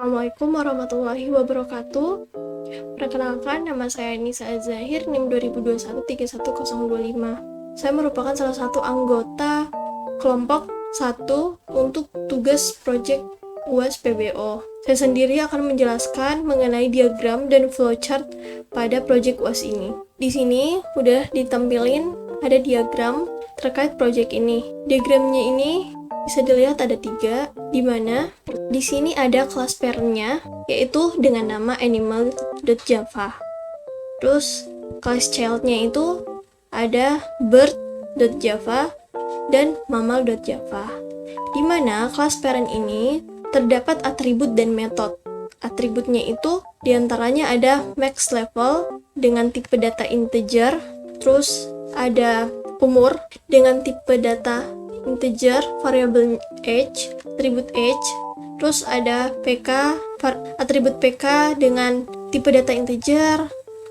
Assalamualaikum warahmatullahi wabarakatuh. Perkenalkan, nama saya Nisa Zahir, NIM 2021-31025. Saya merupakan salah satu anggota kelompok 1 untuk tugas proyek UAS PBO. Saya sendiri akan menjelaskan mengenai diagram dan flowchart pada proyek UAS ini. Di sini udah ditampilin ada diagram terkait proyek ini. Diagramnya ini bisa dilihat ada 3, di mana di sini ada kelas parent-nya, yaitu dengan nama animal.java. Terus kelas child-nya itu ada bird.java dan mammal.java. Di mana kelas parent ini terdapat atribut dan metode. Atributnya itu diantaranya ada max level dengan tipe data integer, terus ada umur dengan tipe data integer, variable age, atribut age, terus ada PK, atribut PK dengan tipe data integer,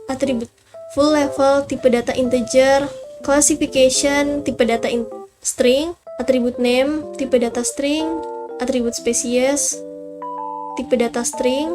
atribut full level, tipe data integer, classification, tipe data string, atribut name, tipe data string, atribut species, tipe data string,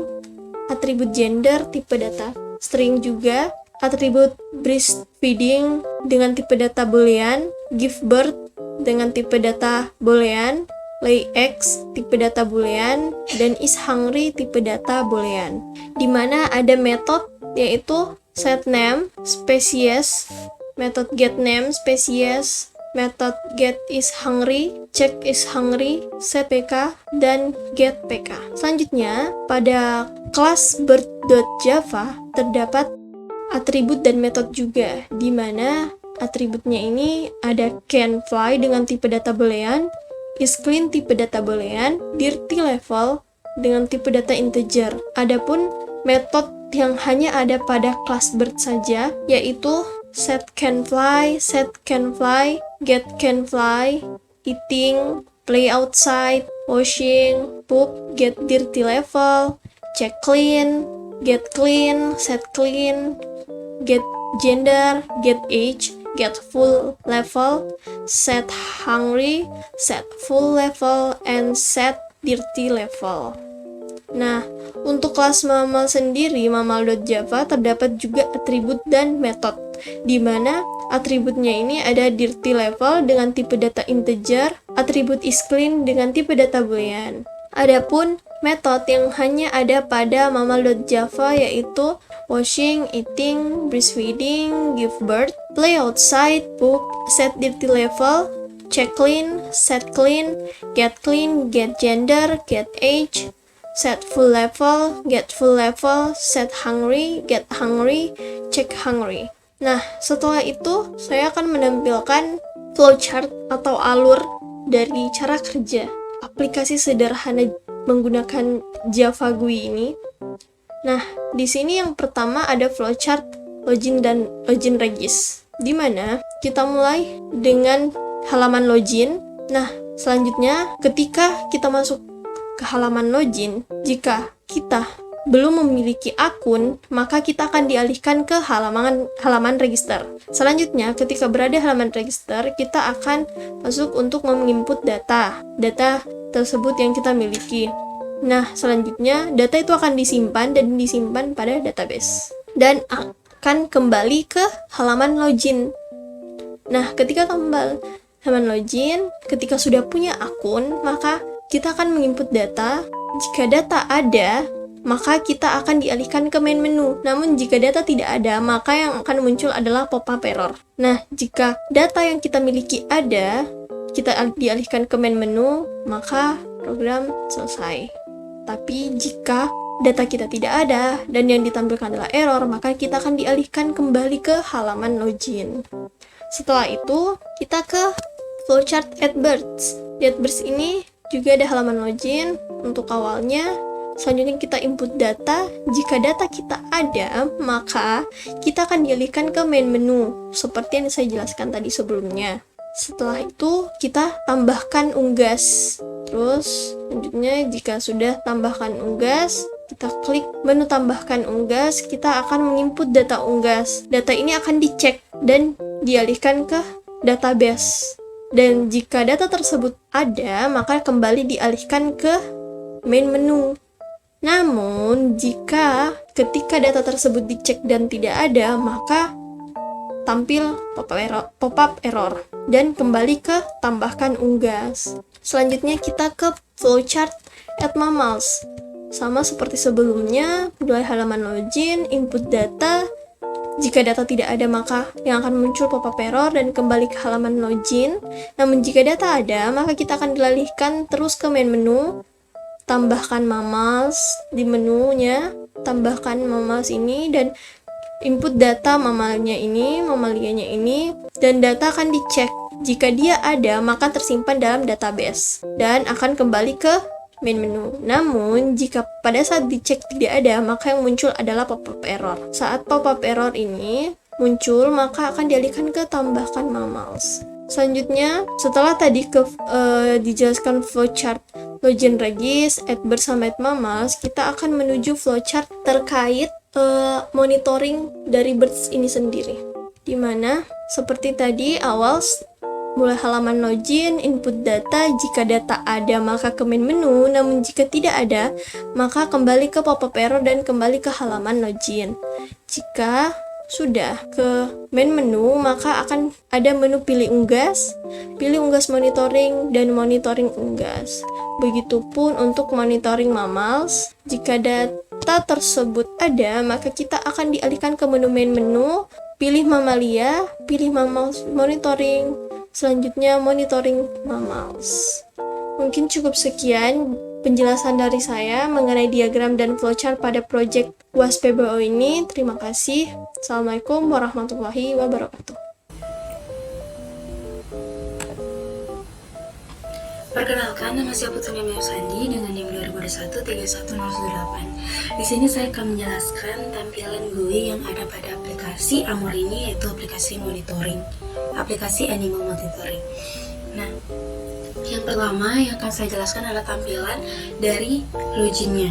atribut gender, tipe data string juga, atribut breastfeeding dengan tipe data boolean, give birth dengan tipe data boolean, lay eggs tipe data boolean, dan is hungry tipe data boolean. Di mana ada metode yaitu set name, species, method get name, species, method get is hungry, check is hungry, set pk, dan get pk. Selanjutnya, pada kelas bird.java terdapat atribut dan metode juga, di mana atributnya ini ada can fly dengan tipe data boolean, is clean tipe data boolean, dirty level dengan tipe data integer. Adapun metode yang hanya ada pada kelas bird saja, yaitu set can fly, get can fly, eating, play outside, washing, poop, get dirty level, check clean, get clean, set clean, get gender, get age, get full level, set hungry, set full level, and set dirty level. Nah, untuk kelas mammal sendiri, mammal.java terdapat juga atribut dan metode, di mana atributnya ini ada dirty level dengan tipe data integer, atribut is clean dengan tipe data boolean. Adapun metode yang hanya ada pada mammal.java yaitu washing, eating, breastfeeding, give birth, play outside, poop, set dirty level, check clean, set clean, get gender, get age, set full level, get full level, set hungry, get hungry, check hungry. Nah, setelah itu saya akan menampilkan flowchart atau alur dari cara kerja aplikasi sederhana menggunakan Java GUI ini. Nah, di sini yang pertama ada flowchart login dan login regis, di mana kita mulai dengan halaman login. Nah, selanjutnya ketika kita masuk ke halaman login, jika kita belum memiliki akun, maka kita akan dialihkan ke halaman register. Selanjutnya, ketika berada halaman register, kita akan masuk untuk menginput data tersebut yang kita miliki. Nah, selanjutnya data itu akan disimpan pada database dan akan kembali ke halaman login. Nah, ketika kembali halaman login, ketika sudah punya akun, maka kita akan menginput data. Jika data ada, maka kita akan dialihkan ke main menu. Namun jika data tidak ada, maka yang akan muncul adalah pop-up error. Nah, jika data yang kita miliki ada, kita dialihkan ke main menu, maka program selesai. Tapi jika data kita tidak ada dan yang ditampilkan adalah error, maka kita akan dialihkan kembali ke halaman login. Setelah itu, kita ke flowchart add birds. Di add birds ini juga ada halaman login untuk awalnya. Selanjutnya kita input data. Jika data kita ada, maka kita akan dialihkan ke main menu seperti yang saya jelaskan tadi sebelumnya. Setelah itu kita tambahkan unggas. Terus selanjutnya jika sudah tambahkan unggas, kita klik menu tambahkan unggas, kita akan menginput data unggas. Data ini akan dicek dan dialihkan ke database. Dan jika data tersebut ada, maka kembali dialihkan ke main menu. Nah, Namun, jika ketika data tersebut dicek dan tidak ada, maka tampil pop-up error dan kembali ke tambahkan unggas. Selanjutnya kita ke flowchart at mammals. Sama seperti sebelumnya, mulai halaman login, input data. Jika data tidak ada, maka yang akan muncul pop-up error dan kembali ke halaman login. Namun jika data ada, maka kita akan dialihkan terus ke main menu, tambahkan mammals di menunya, tambahkan mammals ini dan input data mamalianya ini, dan data akan dicek. Jika dia ada, maka tersimpan dalam database dan akan kembali ke main menu. Namun, jika pada saat dicek tidak ada, maka yang muncul adalah pop-up error. Saat pop-up error ini muncul, maka akan dialihkan ke tambahkan mammals. Selanjutnya, setelah tadi dijelaskan flowchart login regis, add bersama add mammals, kita akan menuju flowchart terkait monitoring dari birds ini sendiri. Dimana seperti tadi awal mulai halaman login, input data, jika data ada maka ke main menu, namun jika tidak ada maka kembali ke pop-up error dan kembali ke halaman login. Jika sudah ke main menu, maka akan ada menu pilih unggas monitoring, dan monitoring unggas. Begitupun untuk monitoring mammals, jika data tersebut ada, maka kita akan dialihkan ke menu main menu, pilih mamalia, pilih mammals monitoring, selanjutnya monitoring mammals. Mungkin cukup sekian penjelasan dari saya mengenai diagram dan flowchart pada project UAS PBO ini. Terima kasih. Assalamualaikum warahmatullahi wabarakatuh. Perkenalkan, nama saya Putri Sandi dengan NIM 2021-31008. Di sini saya akan menjelaskan tampilan GUI yang ada pada aplikasi Amor ini, yaitu aplikasi monitoring, aplikasi Animal Monitoring. Nah, yang pertama yang akan saya jelaskan adalah tampilan dari loginnya.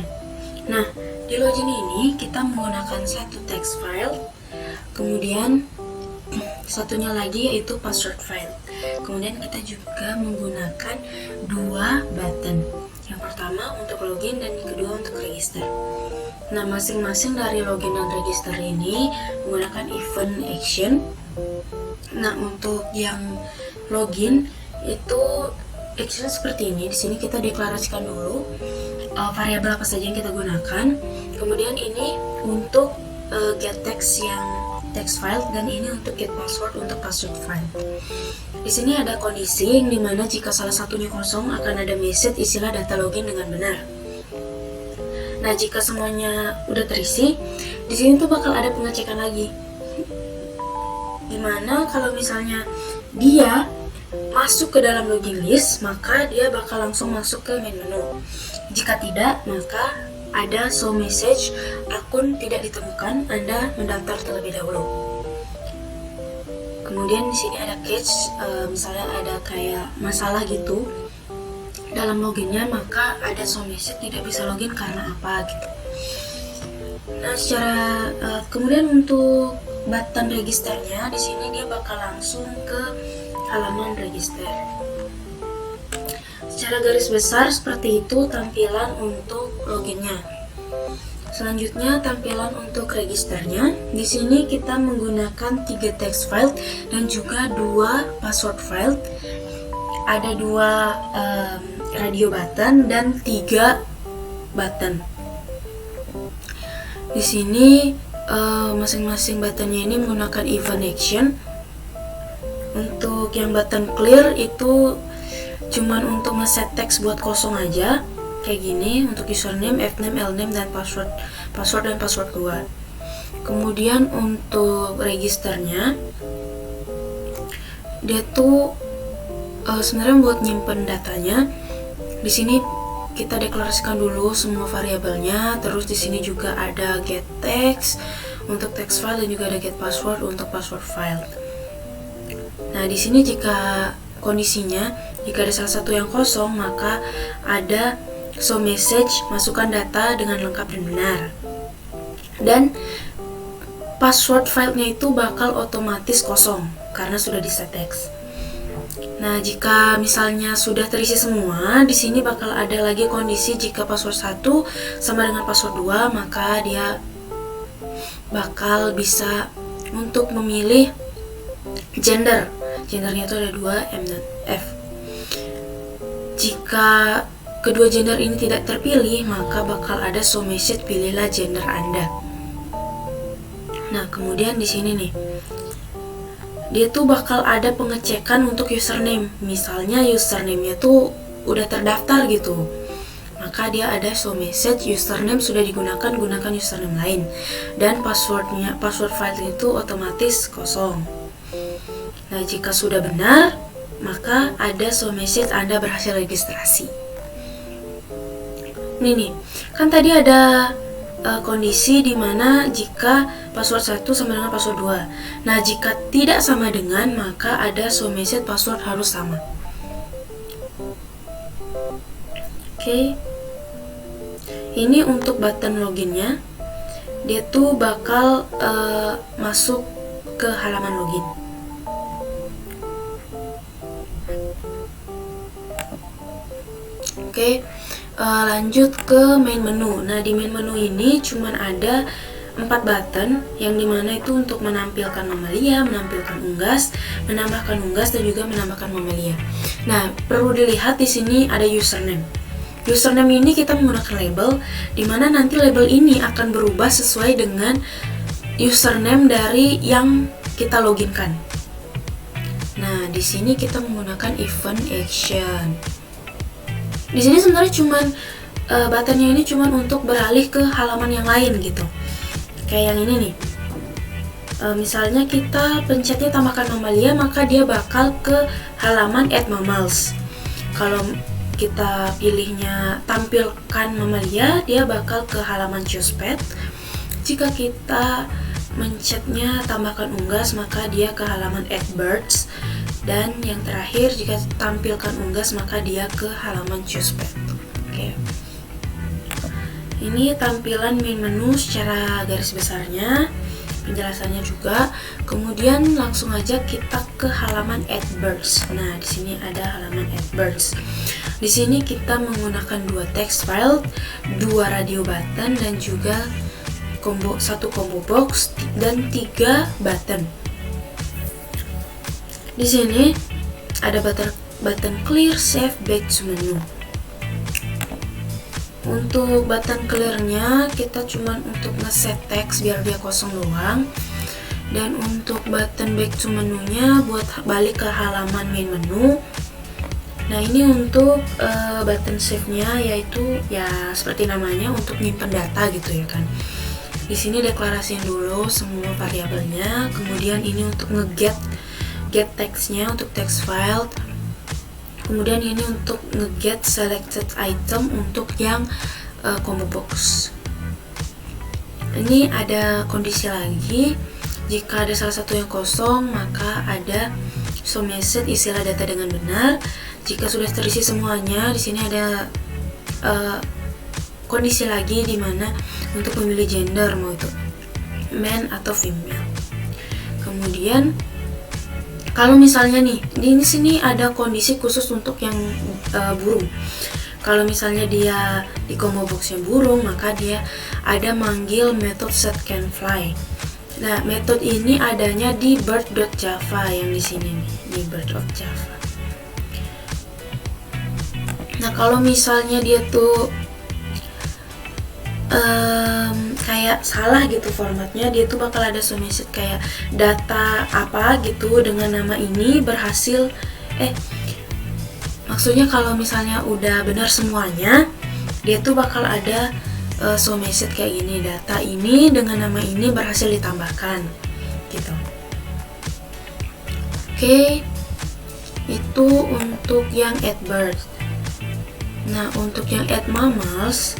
Nah, di login ini kita menggunakan satu text file, kemudian satunya lagi yaitu password file. Kemudian kita juga menggunakan dua button. Yang pertama untuk login dan yang kedua untuk register. Nah, masing-masing dari login dan register ini menggunakan event action. Nah, untuk yang login itu action seperti ini. Di sini kita deklarasikan dulu variabel apa saja yang kita gunakan. Kemudian ini untuk get text yang text file, dan ini untuk get password untuk password file. Di sini ada kondisi yang dimana jika salah satunya kosong akan ada message istilah data login dengan benar. Nah, jika semuanya udah terisi, di sini tuh bakal ada pengecekan lagi. Dimana kalau misalnya dia masuk ke dalam login list, maka dia bakal langsung masuk ke main menu. Jika tidak, maka ada show message akun tidak ditemukan, Anda mendaftar terlebih dahulu. Kemudian di sini ada catch, misalnya ada kayak masalah gitu dalam loginnya, maka ada show message tidak bisa login karena apa gitu. Nah, kemudian untuk button registernya, di sini dia bakal langsung ke halaman register. Secara garis besar seperti itu tampilan untuk loginnya. Selanjutnya tampilan untuk registernya. Di sini kita menggunakan 3 text file dan juga 2 password file. Ada 2 radio button dan 3 button. Di sini masing-masing buttonnya ini menggunakan event action. Untuk yang button clear itu cuman untuk ngeset teks buat kosong aja, kayak gini, untuk username, fname, lname, dan password dan password keluar. Kemudian untuk registernya, dia tuh sebenarnya buat nyimpen datanya. Di sini kita deklarasikan dulu semua variabelnya. Terus di sini juga ada get text untuk text file dan juga ada get password untuk password file. Nah, di sini jika kondisinya, jika ada salah satu yang kosong, maka ada show message masukkan data dengan lengkap dan benar. Dan password filenya itu bakal otomatis kosong karena sudah di set text. Nah, jika misalnya sudah terisi semua, di sini bakal ada lagi kondisi jika password 1 sama dengan password 2, maka dia bakal bisa untuk memilih gender. Gendernya itu ada 2, M dan F. Jika kedua gender ini tidak terpilih, maka bakal ada show message pilihlah gender Anda. Nah, kemudian di sini nih, dia tuh bakal ada pengecekan untuk username. Misalnya username-nya tuh udah terdaftar gitu, maka dia ada show message username sudah digunakan, gunakan username lain. Dan password file itu otomatis kosong. Nah, jika sudah benar, maka ada show message Anda berhasil registrasi. Ini nih, kan tadi ada kondisi dimana jika password 1 sama dengan password 2. Nah, jika tidak sama dengan, maka ada show message password harus sama. Oke. Ini untuk button loginnya. Dia tuh bakal masuk ke halaman login. Oke. Lanjut ke main menu. Nah, di main menu ini cuman ada 4 button, yang dimana itu untuk menampilkan mamalia, menampilkan unggas, menambahkan unggas, dan juga menambahkan mamalia. Nah, perlu dilihat di sini ada username. Username ini kita menggunakan label, dimana nanti label ini akan berubah sesuai dengan username dari yang kita loginkan. Nah, di sini kita menggunakan event action. Di sini sebenarnya cuman buttonnya ini cuman untuk beralih ke halaman yang lain gitu. Kayak yang ini nih. Misalnya kita pencetnya tambahkan mamalia, maka dia bakal ke halaman add mammals. Kalau kita pilihnya tampilkan mamalia, dia bakal ke halaman choose pet. Jika kita mencetnya tambahkan unggas, maka dia ke halaman add birds. Dan yang terakhir, jika tampilkan unggas, maka dia ke halaman choose pet. Oke. Ini tampilan main menu secara garis besarnya, penjelasannya juga. Kemudian langsung aja kita ke halaman add birds. Nah, di sini ada halaman add birds. Di sini kita menggunakan 2 text file, 2 radio button, dan juga 1 combo box dan 3 button. Di sini ada button clear, save, back to menu. Untuk button clearnya kita cuman untuk ngeset teks biar dia kosong doang. Dan untuk button back to menunya buat balik ke halaman main menu. Nah, ini untuk button save-nya, yaitu ya seperti namanya untuk nyimpen data gitu ya kan. Di sini deklarasiin dulu semua variabelnya. Kemudian ini untuk get text-nya untuk text file. Kemudian ini untuk nge-get selected item untuk yang combo box. Ini ada kondisi lagi. Jika ada salah satu yang kosong, maka ada show message isilah data dengan benar. Jika sudah terisi semuanya, di sini ada kondisi lagi di mana untuk memilih gender, mau itu man atau female. Kemudian kalau misalnya nih, di sini ada kondisi khusus untuk yang burung. Kalau misalnya dia di combo boxnya burung, maka dia ada manggil method set can fly. Nah, method ini adanya di bird.java yang di sini nih, di bird.java. Nah, kalau misalnya dia tuh kayak salah gitu formatnya, dia tuh bakal ada show message kayak data apa gitu dengan nama ini berhasil maksudnya kalau misalnya udah benar semuanya, dia tuh bakal ada show message kayak gini, data ini dengan nama ini berhasil ditambahkan gitu. Oke, itu untuk yang add bird. Nah, untuk yang add mammals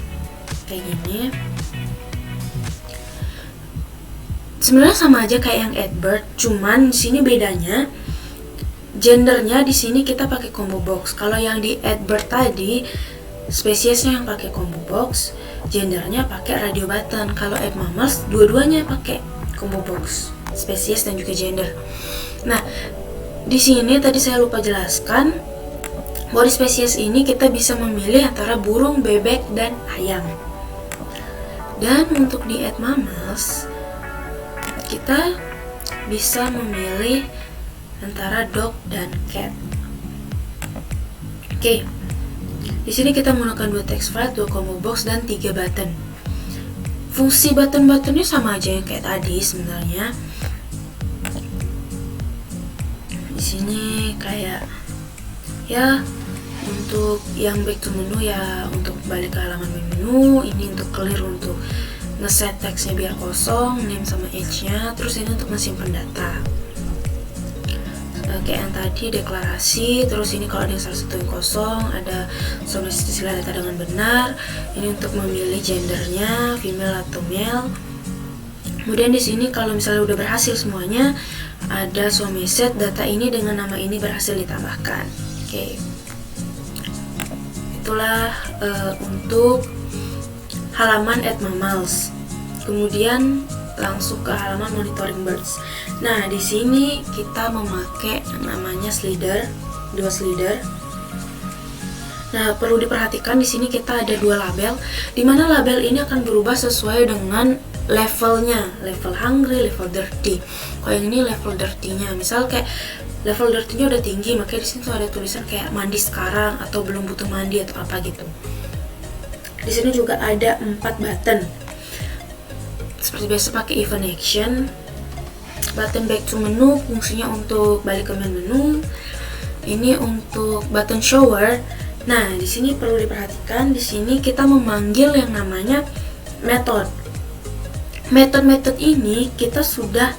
kayak gini, sebenarnya sama aja kayak yang add bird, cuman di sini bedanya gendernya di sini kita pakai combo box. Kalau yang di add bird tadi spesiesnya yang pakai combo box, gendernya pakai radio button. Kalau add mammals dua-duanya pakai combo box, spesies dan juga gender. Nah, di sini tadi saya lupa jelaskan, bahwa di spesies ini kita bisa memilih antara burung, bebek, dan ayam. Dan untuk di at mammals, kita bisa memilih antara dog dan cat. Oke. Di sini kita menggunakan 2 text file, 2 combo box, dan 3 button. Fungsi button-buttonnya sama aja yang kayak tadi sebenarnya. Di sini kayak ya untuk yang back to menu ya untuk balik ke halaman menu, ini untuk clear untuk ngeset teksnya biar kosong, name sama age-nya, terus ini untuk menyimpan data. Kayak yang tadi deklarasi, terus ini kalau ada yang salah satu yang kosong, ada substitusi data dengan benar. Ini untuk memilih gendernya, female atau male. Kemudian di sini kalau misalnya udah berhasil semuanya, ada show message data ini dengan nama ini berhasil ditambahkan. Oke. Itulah untuk halaman at mammals. Kemudian langsung ke halaman monitoring birds. Nah, di sini kita memakai namanya slider, 2 slider. Nah, perlu diperhatikan di sini kita ada 2 label, di mana label ini akan berubah sesuai dengan levelnya, level hungry, level dirty. Kalau yang ini level dirty-nya, misal kayak level dirty-nya udah tinggi, makanya di sini tuh ada tulisan kayak mandi sekarang atau belum butuh mandi atau apa gitu. Di sini juga ada 4 button. Seperti biasa pakai event action. Button back to menu fungsinya untuk balik ke menu. Ini untuk button shower. Nah, di sini perlu diperhatikan, di sini kita memanggil yang namanya method. Method ini kita sudah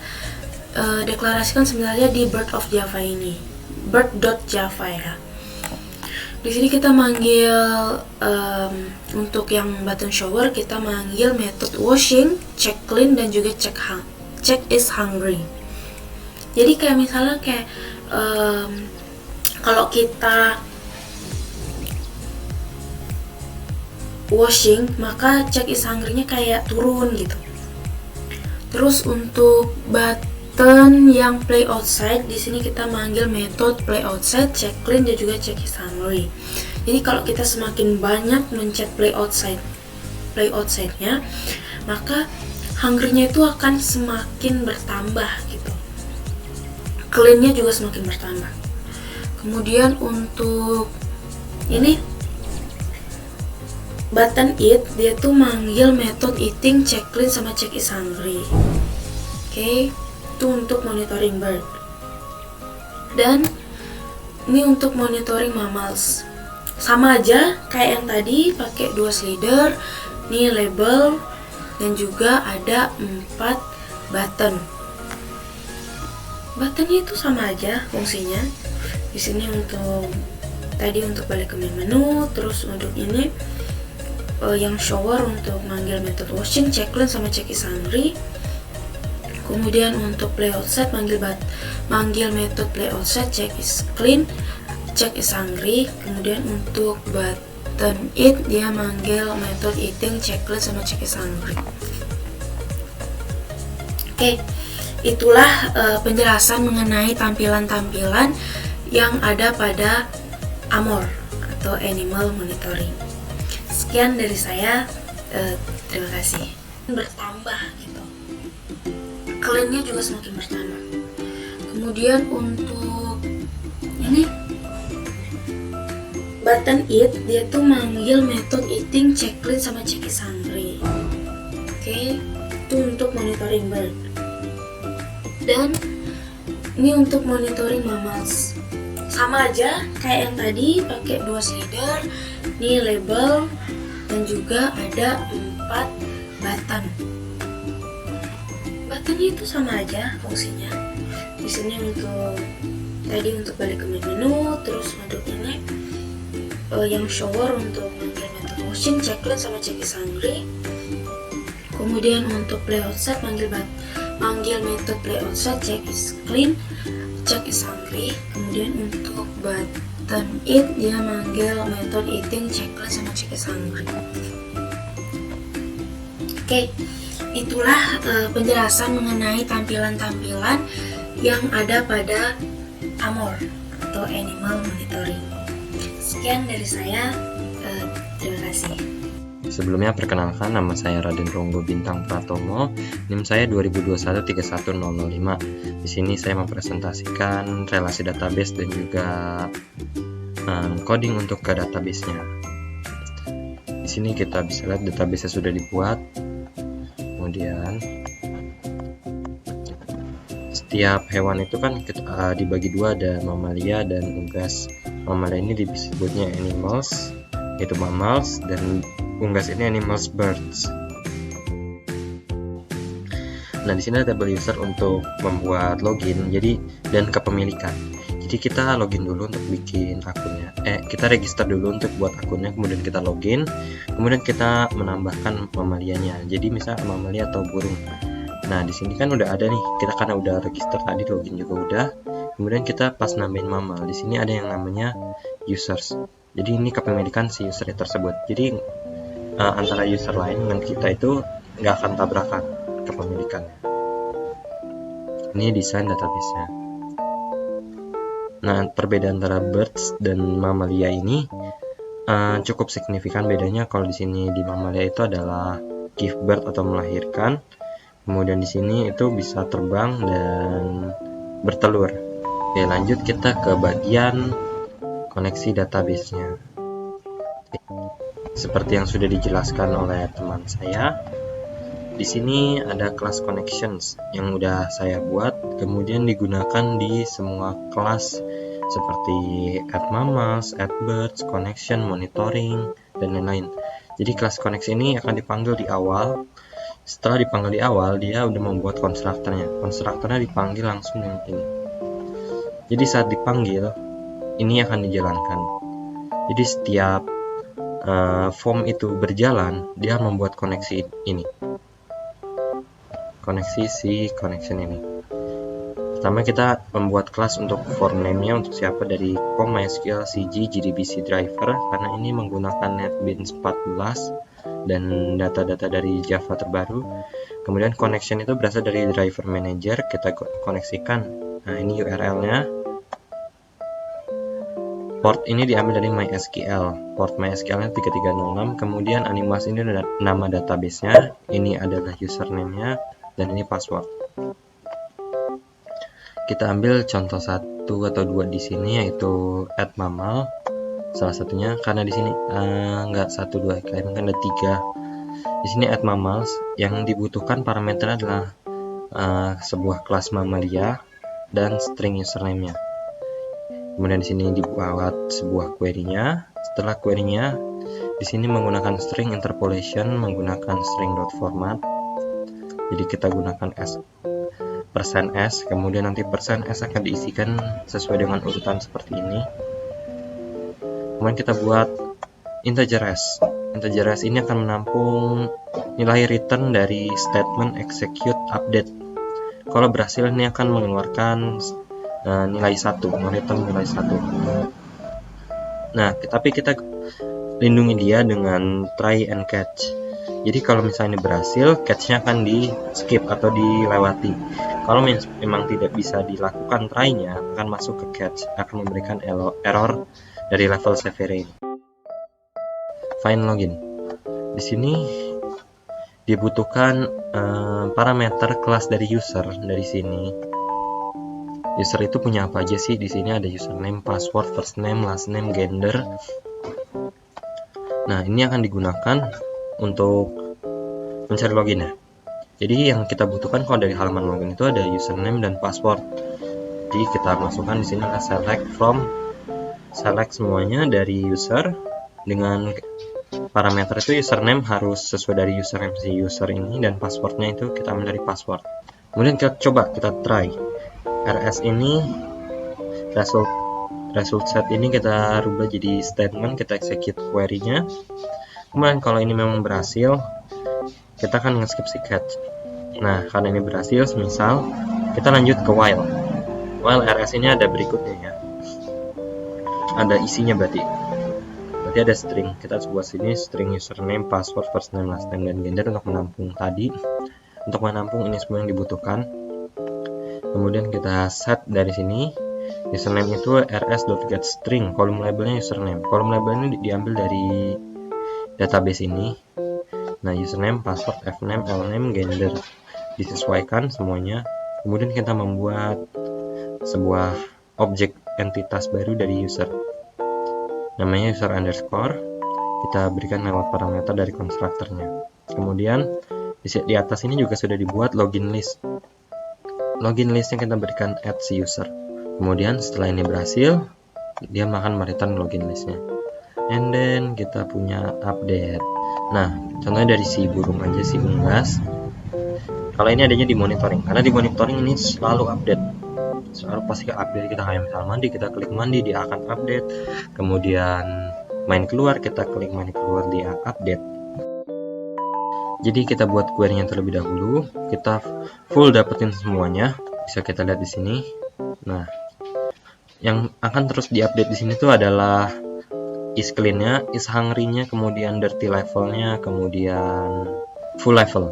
deklarasikan sebenarnya di bird of Java ini. bird.java ya. Di sini kita manggil untuk yang button shower kita manggil method washing, check clean, dan juga check is hungry. Jadi kayak misalnya kayak kalau kita washing maka check is hungry-nya kayak turun gitu. Terus untuk button yang play outside, di sini kita manggil method play outside, check clean, dan juga check is hungry. Jadi kalau kita semakin banyak mencet play outside-nya, maka hungry-nya itu akan semakin bertambah gitu. Clean-nya juga semakin bertambah. Kemudian untuk ini button eat, dia tuh manggil method eating, check clean, sama check is hungry. Oke, itu untuk monitoring bird. Dan ini untuk monitoring mammals. Sama aja kayak yang tadi, pakai 2 slider, ini label, dan juga ada 4 button. Buttonnya itu sama aja fungsinya. Di sini untuk tadi untuk balik ke menu, terus untuk ini yang shower untuk manggil method washing, check clean, sama check is hungry. Kemudian untuk play outside manggil method play outside, check is clean, check is hungry. Kemudian untuk button eat dia manggil method eating, check clean, sama check is hungry. Oke, itulah penjelasan mengenai tampilan-tampilan yang ada pada AMOR atau Animal Monitoring. Sekian dari saya, terima kasih. Bertambah gitu, clean-nya juga semakin bertambah. Kemudian untuk ini button eat, dia tuh manggil method eating, check clean, sama check is hungry. Oke, itu untuk monitoring bird. Dan ini untuk monitoring mammals. Sama aja kayak yang tadi, pakai 2 slider, ini label, dan juga ada 4 button. Buttonnya itu sama aja fungsinya. Di sini untuk tadi untuk balik ke menu, terus untuk ini yang shower untuk manggil method washing, check clean, sama check is hungry. Kemudian untuk play outside manggil method play outside, check is clean, check is hungry. Kemudian untuk button eat dia manggil method eating, check clean, sama check is hungry. Oke, itulah penjelasan mengenai tampilan-tampilan yang ada pada AMOR atau Animal Monitoring. Sekian dari saya, terima kasih. Sebelumnya perkenalkan, nama saya Raden Ronggo Bintang Pratomo, NIM saya 2021-31005. Di sini saya mempresentasikan relasi database dan juga coding untuk ke database-nya. Di sini kita bisa lihat database sudah dibuat. Kemudian setiap hewan itu kan dibagi dua, ada mamalia dan unggas. Mamalia ini disebutnya animals, yaitu mammals, dan unggas ini animals birds. Nah, di sini ada table user untuk membuat login, dan kepemilikan. Jadi kita login dulu untuk bikin akunnya. Kita register dulu untuk buat akunnya, kemudian kita login, kemudian kita menambahkan mamalianya. Jadi misal mamalia atau burung. Nah, di sini kan udah ada nih, kita karena udah register tadi, login juga udah. Kemudian kita pas nambahin mamal, di sini ada yang namanya users. Jadi ini kepemilikan si user tersebut. Jadi antara user lain dengan kita itu nggak akan tabrakan kepemilikannya. Ini desain database-nya. Nah, perbedaan antara birds dan mamalia ini cukup signifikan bedanya. Kalau di sini di mamalia itu adalah give birth atau melahirkan. Kemudian di sini itu bisa terbang dan bertelur. Oke, lanjut kita ke bagian koneksi database-nya. Seperti yang sudah dijelaskan oleh teman saya, di sini ada kelas connections yang udah saya buat, kemudian digunakan di semua kelas seperti add mammals, add birds, connection, monitoring, dan lain-lain. Jadi kelas connection ini akan dipanggil di awal. Setelah dipanggil di awal, dia udah membuat konstruktornya. Konstruktornya dipanggil langsung yang ini. Jadi saat dipanggil, ini akan dijalankan. Jadi setiap form itu berjalan, dia membuat koneksi ini. Koneksi si connection ini. Pertama kita membuat kelas untuk form name-nya untuk siapa dari POM MySQL CG JDBC driver, karena ini menggunakan NetBeans 14 dan data-data dari Java terbaru. Kemudian connection itu berasal dari driver manager, kita koneksikan. Nah, ini URL-nya. Port ini diambil dari MySQL. Port MySQL-nya 3306. Kemudian animals ini adalah nama database-nya. Ini adalah username-nya dan ini password. Kita ambil contoh 1 atau 2 di sini, yaitu add mammal. Salah satunya karena di sini nggak 1 2, kalian kan ada 3. Di sini add mammals, yang dibutuhkan parameter adalah sebuah kelas mamalia dan string username-nya. Kemudian di sini dibuat sebuah query-nya. Setelah query-nya, di sini menggunakan string interpolation, menggunakan string.format. Jadi kita gunakan %s, kemudian nanti %s akan diisikan sesuai dengan urutan seperti ini. Kemudian kita buat integer s. Integer s ini akan menampung nilai return dari statement execute update. Kalau berhasil, ini akan mengeluarkan nilai 1, return nilai 1. Nah, tapi kita lindungi dia dengan try and catch. Jadi kalau misalnya ini berhasil, catch-nya akan di skip atau dilewati. Kalau memang tidak bisa dilakukan try-nya, akan masuk ke catch, akan memberikan error dari level severity. Find login. Di sini dibutuhkan parameter kelas dari user. Dari sini user itu punya apa aja sih? Di sini ada username, password, first name, last name, gender. Nah, ini akan digunakan untuk mencari loginnya. Jadi yang kita butuhkan kalau dari halaman login itu ada username dan password. Jadi kita masukkan di sini select semuanya dari user dengan parameter itu username harus sesuai dari username si user ini, dan passwordnya itu kita ambil dari password. Kemudian kita try rs ini, result set ini kita rubah jadi statement, kita execute query-nya. Kemudian kalau ini memang berhasil, kita akan nge-skip si catch. Nah, karena ini berhasil, misal kita lanjut ke while rs ini ada berikutnya ya, ada isinya berarti ada string. Kita buat sini string username, password, first name, last name, dan gender untuk menampung tadi. Untuk menampung ini semua yang dibutuhkan. Kemudian kita set dari sini Username itu rs.getString, kolom labelnya username. Kolom label ini diambil dari database ini. Nah, username, password, fname, lname, gender disesuaikan semuanya. Kemudian kita membuat sebuah objek entitas baru dari user, namanya user underscore. Kita berikan lewat parameter dari konstruktornya. Kemudian di atas ini juga sudah dibuat login list. Login listnya kita berikan add si user. Kemudian setelah ini berhasil, dia akan mereturn login listnya. And then kita punya update. Nah, contohnya dari si burung aja, si unggas. Kalau ini adanya di monitoring, karena di monitoring ini selalu update. Selalu pasti update. Kita kayak misal mandi, kita klik mandi, dia akan update. Kemudian main keluar, kita klik main keluar, dia update. Jadi kita buat query-nya terlebih dahulu, kita full dapetin semuanya, bisa kita lihat di sini. Nah, yang akan terus diupdate di sini tuh adalah is clean-nya, is hungry-nya, kemudian dirty level-nya, kemudian full level.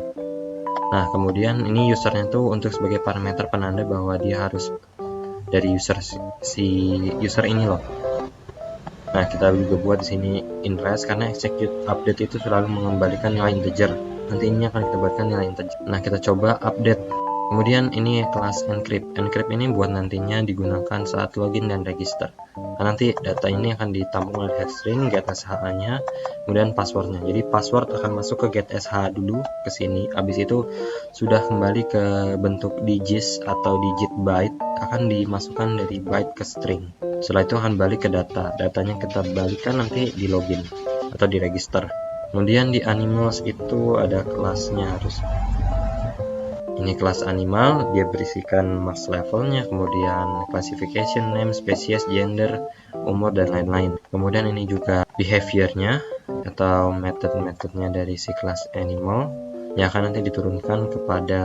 Nah, kemudian ini usernya tuh untuk sebagai parameter penanda bahwa dia harus dari user si user ini loh. Nah, kita juga buat di sini interest karena execute update itu selalu mengembalikan nilai integer. Nanti ini akan kita buatkan nilai integer. Nah, kita coba update. Kemudian ini kelas encrypt. Encrypt ini buat nantinya digunakan saat login dan register. Nah, nanti data ini akan ditampung oleh hashstring, get SH-nya, kemudian passwordnya. Jadi password akan masuk ke get SH dulu ke sini. Habis itu sudah kembali ke bentuk digits atau digit byte, akan dimasukkan dari byte ke string. Setelah itu akan balik ke data. Datanya kita balikan nanti di login atau di register. Kemudian di animals itu ada kelasnya harus. Ini kelas animal, dia berisikan max levelnya, kemudian classification, name, species, gender, umur, dan lain-lain. Kemudian ini juga behaviornya atau metode-metodenya dari si kelas animal yang akan nanti diturunkan kepada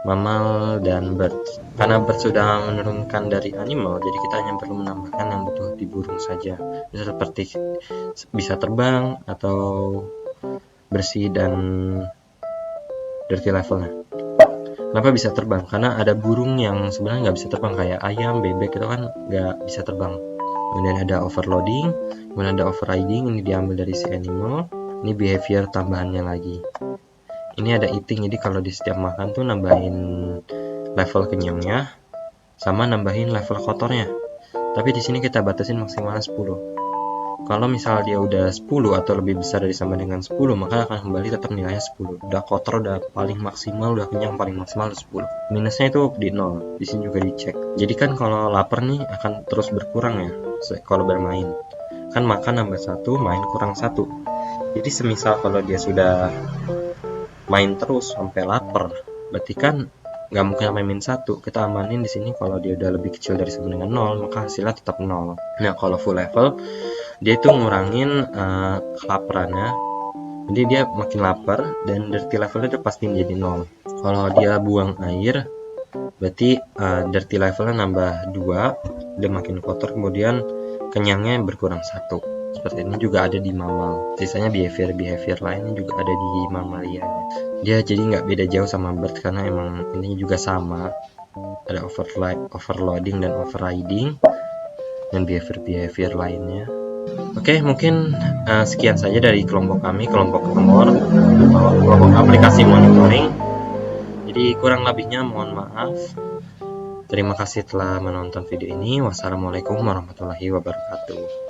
mammal dan bird. Karena bird sudah menurunkan dari animal, jadi kita hanya perlu menambahkan yang butuh di burung saja. Bisa seperti bisa terbang atau bersih dan dirty levelnya. Kenapa bisa terbang? Karena ada burung yang sebenarnya nggak bisa terbang, kayak ayam, bebek itu kan nggak bisa terbang. Kemudian ada overloading, kemudian ada overriding, ini diambil dari si animal. Ini behavior tambahannya lagi. Ini ada eating, jadi kalau di setiap makan tuh nambahin level kenyangnya sama nambahin level kotornya. Tapi di sini kita batasin maksimalnya 10. Kalau misal dia udah 10 atau lebih besar dari sama dengan 10, maka akan kembali tetap nilainya 10. Udah kotor, udah paling maksimal, udah kenyang paling maksimal 10. Minusnya itu di 0. Di sini juga dicek. Jadi kan kalau lapar nih akan terus berkurang ya kalau bermain. Kan makan nambah 1, main kurang 1. Jadi semisal kalau dia sudah main terus sampai lapar, berarti kan nggak mungkin sampai min 1. Kita amanin di sini kalau dia udah lebih kecil dari sama dengan 0, maka hasilnya tetap 0. Nah, kalau full level dia itu ngurangin kelaparannya, jadi dia makin lapar dan dirty levelnya itu pasti menjadi 0. Kalau dia buang air, berarti dirty levelnya nambah 2, dia makin kotor, kemudian kenyangnya berkurang 1. Seperti ini juga ada di mammal. Sisanya behavior lainnya juga ada di mamalianya. Dia jadi nggak beda jauh sama bird karena emang ini juga sama. Ada overloading dan overriding dan behavior lainnya. Oke, mungkin sekian saja dari kelompok kami, kelompok rumor atau kelompok aplikasi monitoring. Jadi kurang lebihnya mohon maaf. Terima kasih telah menonton video ini. Wassalamualaikum warahmatullahi wabarakatuh.